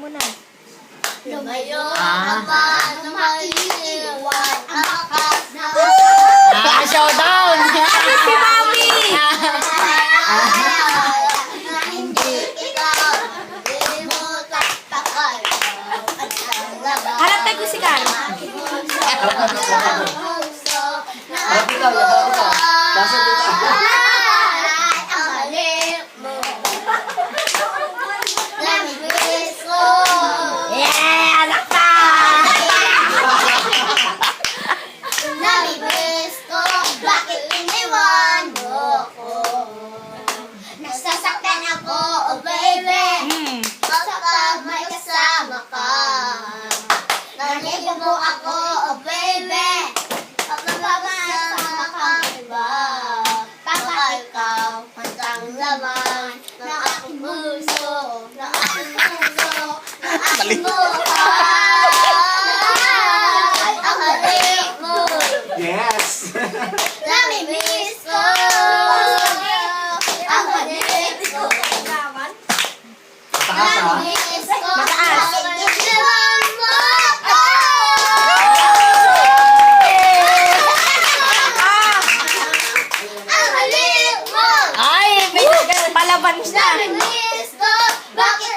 muna. Lumayo ka pa na maiiwan ang bakas na Showdown! Si Mami! na hindi ikaw lilimutan takal at ang laban. Halatag ko si Karen. Harap ikaw, harap ikaw. Nasa dito. Ang halik mo. Namimiss ko. Yeah! Anak ka! Namimiss ko. Bakit iniwan mo ko? Nasasaktan ako, oh baby. Kapag may kasama ka. Nanigo mo ako, oh baby. Kapag masama kang iba. Baka ikaw ang laman ng aking puso, ng aking puso, ng aking buhay. Ang halik mo, Yes! namimiss ko. Ang halik mo, Taas ha? namimiss ko. Mataas. Bakit iniwan mo ko? Ang halik mo, Ay! May palaban siya. namimiss ko. Bakit